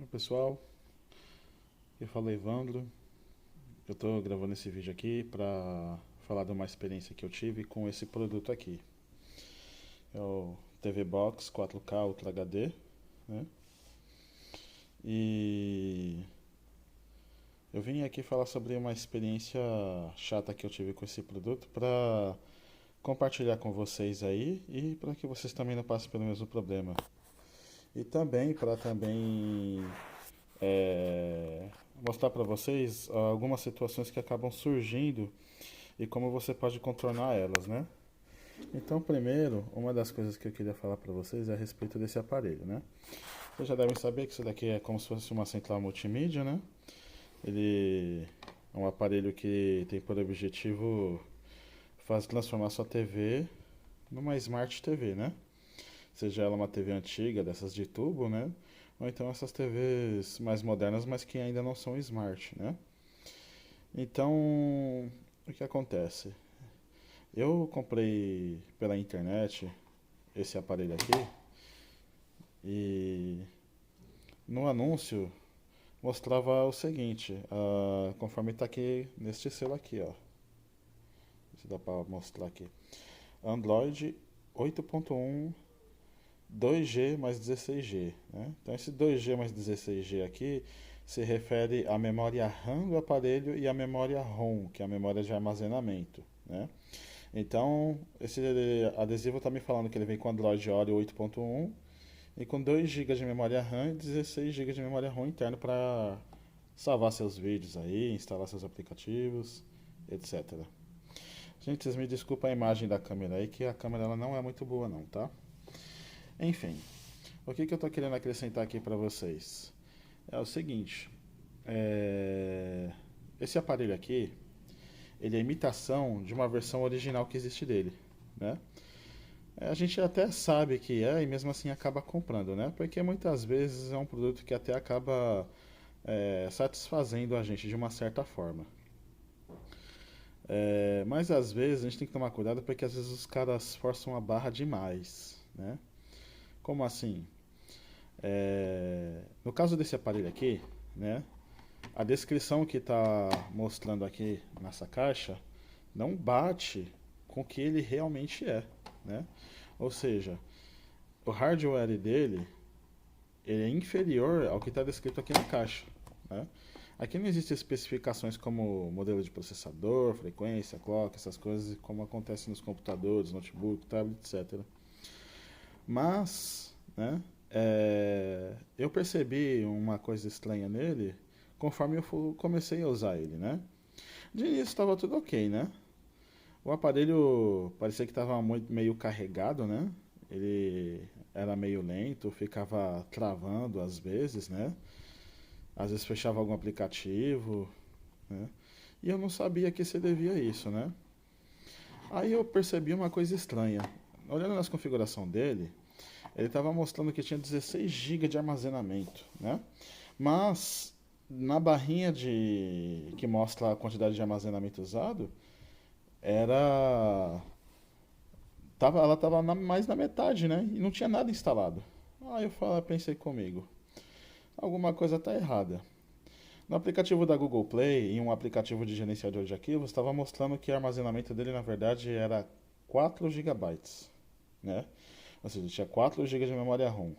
Oi, pessoal, eu falo Evandro. Eu estou gravando esse vídeo aqui para falar de uma experiência que eu tive com esse produto aqui. É o TV Box 4K Ultra HD, né? E eu vim aqui falar sobre uma experiência chata que eu tive com esse produto para compartilhar com vocês aí e para que vocês também não passem pelo mesmo problema. E também para é, mostrar para vocês algumas situações que acabam surgindo e como você pode contornar elas, né? Então, primeiro, uma das coisas que eu queria falar para vocês é a respeito desse aparelho, né? Vocês já devem saber que isso daqui é como se fosse uma central multimídia, né? Ele é um aparelho que tem por objetivo transformar sua TV numa Smart TV, né? Seja ela uma TV antiga, dessas de tubo, né? Ou então essas TVs mais modernas, mas que ainda não são smart, né? Então, o que acontece? Eu comprei pela internet esse aparelho aqui e no anúncio mostrava o seguinte, conforme está aqui neste selo aqui, ó. Se dá para mostrar aqui. Android 8.1 2G mais 16G, né? Então esse 2G mais 16G aqui se refere à memória RAM do aparelho e à memória ROM, que é a memória de armazenamento, né? Então, esse adesivo está me falando que ele vem com Android Oreo 8.1 e com 2 GB de memória RAM e 16 GB de memória ROM interno para salvar seus vídeos aí, instalar seus aplicativos, etc. Gente, vocês me desculpem a imagem da câmera aí, que a câmera ela não é muito boa não, tá? Enfim, o que eu estou querendo acrescentar aqui para vocês? É o seguinte, esse aparelho aqui, ele é imitação de uma versão original que existe dele, né? A gente até sabe que é e mesmo assim acaba comprando, né? Porque muitas vezes é um produto que até acaba satisfazendo a gente de uma certa forma. Mas às vezes a gente tem que tomar cuidado porque às vezes os caras forçam a barra demais, né? Como assim? No caso desse aparelho aqui, né? A descrição que está mostrando aqui nessa caixa não bate com o que ele realmente é, né? Ou seja, o hardware dele ele é inferior ao que está descrito aqui na caixa, né? Aqui não existem especificações como modelo de processador, frequência, clock, essas coisas, como acontece nos computadores, notebook, tablet, etc. Mas, né, eu percebi uma coisa estranha nele conforme eu comecei a usar ele, né? De início estava tudo ok, né? O aparelho parecia que estava meio carregado, né? Ele era meio lento, ficava travando às vezes, né? Às vezes fechava algum aplicativo, né? E eu não sabia que se devia a isso, né? Aí eu percebi uma coisa estranha. Olhando nas configurações dele, ele estava mostrando que tinha 16 GB de armazenamento, né? Mas na barrinha que mostra a quantidade de armazenamento usado, era ela estava mais na metade, né? E não tinha nada instalado. Aí pensei comigo, alguma coisa está errada. No aplicativo da Google Play, em um aplicativo de gerenciador de arquivos, estava mostrando que o armazenamento dele na verdade era 4 gigabytes, né? Ou seja, tinha 4 GB de memória ROM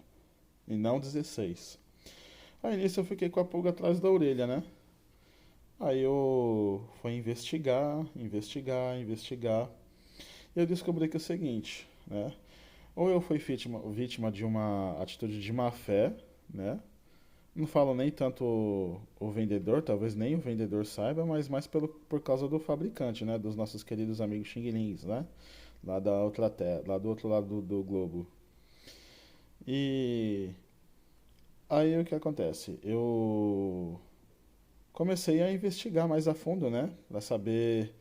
e não 16. Aí nisso eu fiquei com a pulga atrás da orelha, né? Aí eu fui investigar, investigar, investigar. E eu descobri que é o seguinte, né? Ou eu fui vítima de uma atitude de má fé, né? Não falo nem tanto o vendedor, talvez nem o vendedor saiba, mas mais por causa do fabricante, né? Dos nossos queridos amigos Xing Lings, né? Lá da outra terra, lá do outro lado do globo. E aí o que acontece? Eu comecei a investigar mais a fundo, né? Pra saber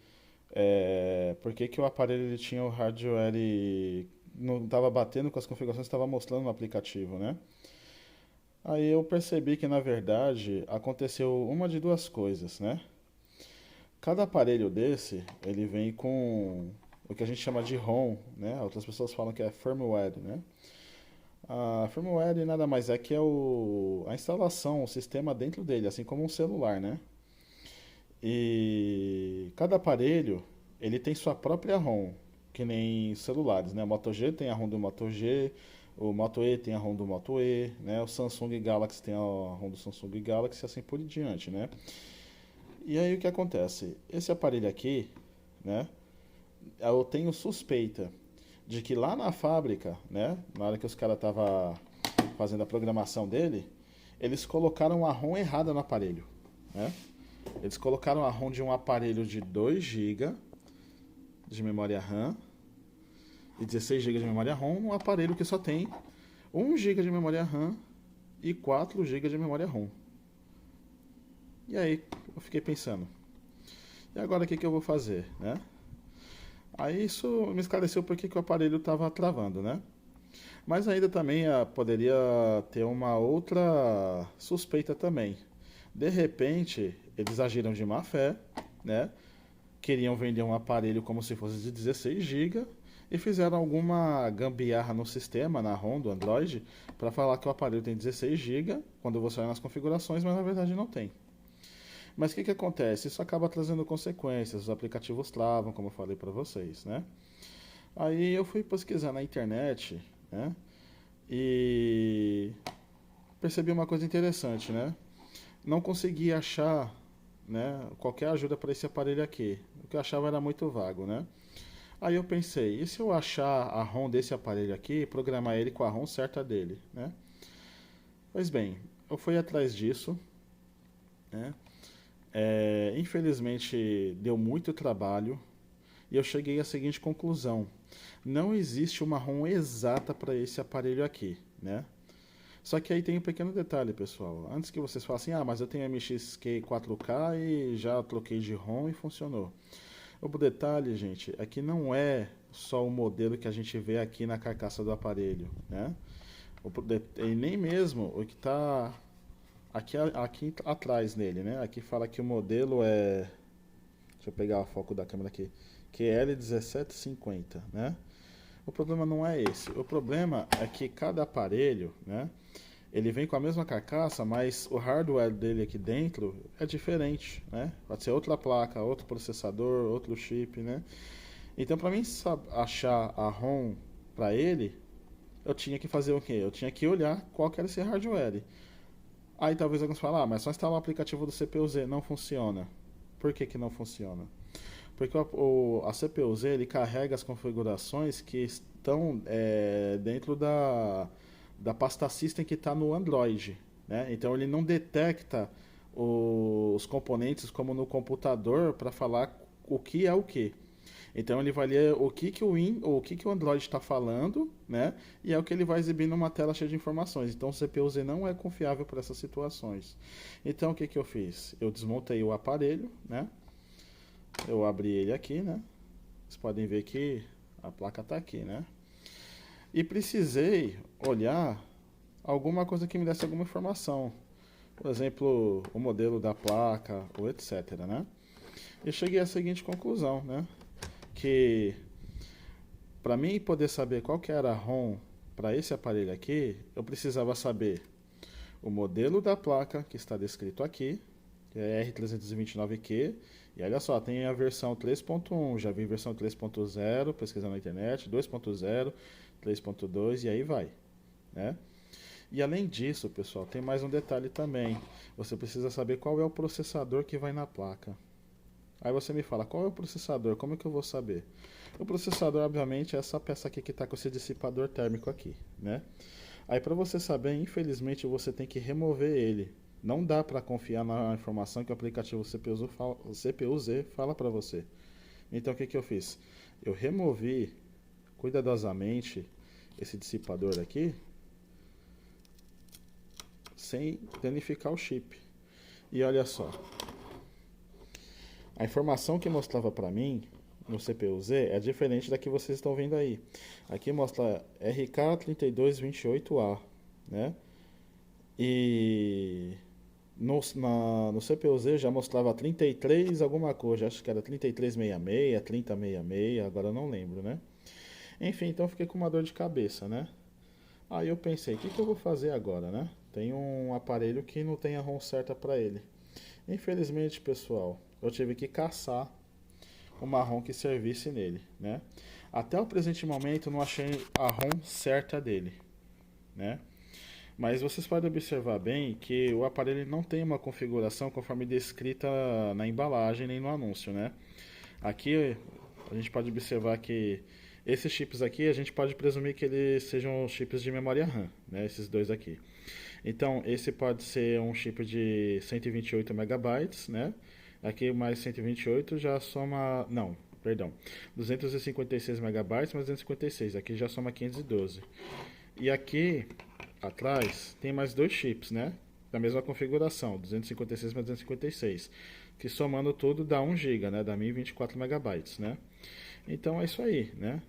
por que, que o aparelho ele tinha o hardware e não estava batendo com as configurações que estava mostrando no aplicativo, né? Aí eu percebi que na verdade aconteceu uma de duas coisas, né? Cada aparelho desse, ele vem com o que a gente chama de ROM, né? Outras pessoas falam que é firmware, né? A firmware nada mais é que é a instalação, o sistema dentro dele, assim como um celular, né? E cada aparelho, ele tem sua própria ROM, que nem celulares, né? O Moto G tem a ROM do Moto G, o Moto E tem a ROM do Moto E, né? O Samsung Galaxy tem a ROM do Samsung Galaxy, e assim por diante, né? E aí o que acontece? Esse aparelho aqui, né? Eu tenho suspeita de que lá na fábrica, né? Na hora que os caras estavam fazendo a programação dele, eles colocaram a ROM errada no aparelho, né? Eles colocaram a ROM de um aparelho de 2 GB de memória RAM e 16 GB de memória ROM num aparelho que só tem 1 GB de memória RAM e 4 GB de memória ROM. E aí eu fiquei pensando, e agora o que eu vou fazer, né? Aí isso me esclareceu porque que o aparelho estava travando, né? Mas ainda também poderia ter uma outra suspeita também. De repente, eles agiram de má fé, né? Queriam vender um aparelho como se fosse de 16 GB e fizeram alguma gambiarra no sistema, na ROM do Android, para falar que o aparelho tem 16 GB quando você olha nas configurações, mas na verdade não tem. Mas o que acontece? Isso acaba trazendo consequências, os aplicativos travam, como eu falei para vocês, né? Aí eu fui pesquisar na internet, né? E percebi uma coisa interessante, né? Não consegui achar, né, qualquer ajuda para esse aparelho aqui. O que eu achava era muito vago, né? Aí eu pensei, e se eu achar a ROM desse aparelho aqui e programar ele com a ROM certa dele, né? Pois bem, eu fui atrás disso, né? Infelizmente deu muito trabalho e eu cheguei à seguinte conclusão: não existe uma ROM exata para esse aparelho aqui, né? Só que aí tem um pequeno detalhe, pessoal. Antes que vocês falem assim, ah, mas eu tenho MXQ 4K e já troquei de ROM e funcionou. O detalhe, gente, é que não é só o modelo que a gente vê aqui na carcaça do aparelho, né? E nem mesmo o que está aqui atrás nele, né? Aqui fala que o modelo é... Deixa eu pegar o foco da câmera aqui. QL1750, né? O problema não é esse. O problema é que cada aparelho, né? Ele vem com a mesma carcaça, mas o hardware dele aqui dentro é diferente, né? Pode ser outra placa, outro processador, outro chip, né? Então, para mim achar a ROM para ele, eu tinha que fazer o quê? Eu tinha que olhar qual que era esse hardware. Aí talvez alguns falem, ah, mas só instalar o aplicativo do CPU-Z, não funciona. Por que que não funciona? Porque a CPU-Z ele carrega as configurações que estão dentro da pasta System que está no Android, né? Então ele não detecta os componentes como no computador para falar o que é o que. Então ele vai ler o que o Android está falando, né? E é o que ele vai exibir numa tela cheia de informações. Então o CPU-Z não é confiável para essas situações. Então o que eu fiz? Eu desmontei o aparelho, né? Eu abri ele aqui, né? Vocês podem ver que a placa está aqui, né? E precisei olhar alguma coisa que me desse alguma informação. Por exemplo, o modelo da placa, ou etc, né? E cheguei à seguinte conclusão, né? Que para mim poder saber qual que era a ROM para esse aparelho aqui, eu precisava saber o modelo da placa que está descrito aqui, que é R329Q, e olha só, tem a versão 3.1, já vi versão 3.0, pesquisando na internet, 2.0, 3.2 e aí vai, né? E além disso, pessoal, tem mais um detalhe também. Você precisa saber qual é o processador que vai na placa. Aí você me fala, qual é o processador? Como é que eu vou saber? O processador, obviamente, é essa peça aqui que está com esse dissipador térmico aqui, né? Aí para você saber, infelizmente, você tem que remover ele. Não dá para confiar na informação que o aplicativo CPU-Z fala para você. Então o que eu fiz? Eu removi cuidadosamente esse dissipador aqui, sem danificar o chip. E olha só, a informação que mostrava para mim no CPU-Z é diferente da que vocês estão vendo aí. Aqui mostra RK3228A, né? E no CPU-Z já mostrava 33 alguma coisa, acho que era 3366, 3066, agora eu não lembro, né? Enfim, então eu fiquei com uma dor de cabeça, né? Aí eu pensei, o que que eu vou fazer agora, né? Tem um aparelho que não tem a ROM certa para ele. Infelizmente, pessoal, eu tive que caçar uma ROM que servisse nele, né? Até o presente momento eu não achei a ROM certa dele, né? Mas vocês podem observar bem que o aparelho não tem uma configuração conforme descrita na embalagem nem no anúncio, né? Aqui a gente pode observar que esses chips aqui a gente pode presumir que eles sejam chips de memória RAM, né? Esses dois aqui. Então esse pode ser um chip de 128 megabytes, né? Aqui mais 128 já soma, não, perdão, 256 megabytes mais 256, aqui já soma 512. E aqui atrás tem mais dois chips, né? Da mesma configuração, 256 mais 256, que somando tudo dá 1 GB, né? Dá 1024 megabytes, né? Então é isso aí, né?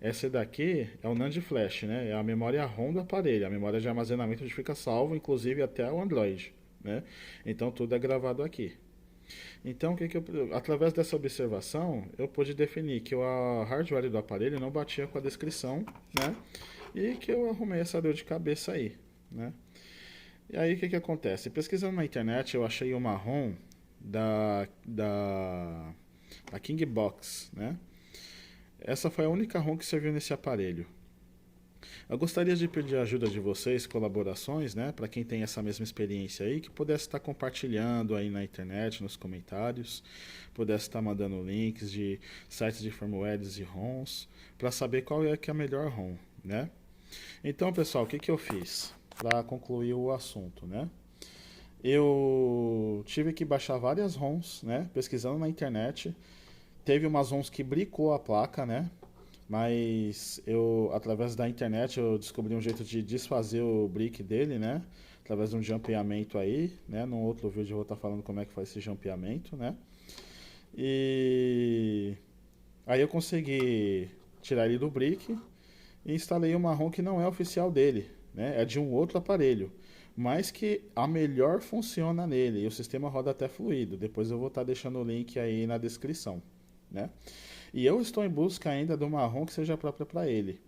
Essa daqui é o NAND Flash, né? É a memória ROM do aparelho, a memória de armazenamento onde fica salvo, inclusive até o Android, né? Então tudo é gravado aqui. Então, através dessa observação, eu pude definir que o hardware do aparelho não batia com a descrição, né? E que eu arrumei essa dor de cabeça aí, né? E aí o que acontece? Pesquisando na internet, eu achei uma ROM da King Box, né? Essa foi a única ROM que serviu nesse aparelho. Eu gostaria de pedir a ajuda de vocês, colaborações, né, para quem tem essa mesma experiência aí, que pudesse estar compartilhando aí na internet, nos comentários, pudesse estar mandando links de sites de firmwares e ROMs, para saber qual é que é a melhor ROM, né? Então, pessoal, o que que eu fiz para concluir o assunto, né? Eu tive que baixar várias ROMs, né, pesquisando na internet. Teve umas ROMs que bricou a placa, né? Mas eu, através da internet, eu descobri um jeito de desfazer o brick dele, né? Através de um jampeamento aí, né? Num outro vídeo eu vou estar falando como é que faz esse jampeamento, né? E aí eu consegui tirar ele do brick e instalei uma ROM que não é oficial dele, né? É de um outro aparelho, mas que a melhor funciona nele e o sistema roda até fluido. Depois eu vou estar deixando o link aí na descrição, né? E eu estou em busca ainda de uma ROM que seja própria para ele.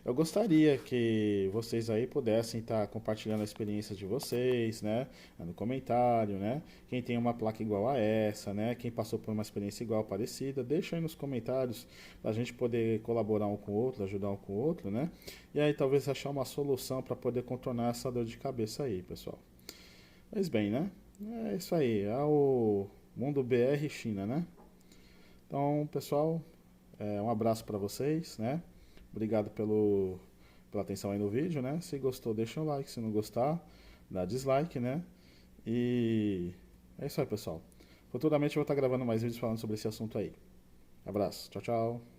Eu gostaria que vocês aí pudessem estar compartilhando a experiência de vocês, né? No comentário, né? Quem tem uma placa igual a essa, né? Quem passou por uma experiência igual, parecida, deixa aí nos comentários para a gente poder colaborar um com o outro, ajudar um com o outro, né? E aí talvez achar uma solução para poder contornar essa dor de cabeça aí, pessoal. Mas bem, né? É isso aí, é o mundo BR China, né? Então, pessoal, um abraço para vocês, né? Obrigado pela atenção aí no vídeo, né? Se gostou, deixa um like. Se não gostar, dá dislike, né? E é isso aí, pessoal. Futuramente eu vou estar gravando mais vídeos falando sobre esse assunto aí. Abraço. Tchau, tchau.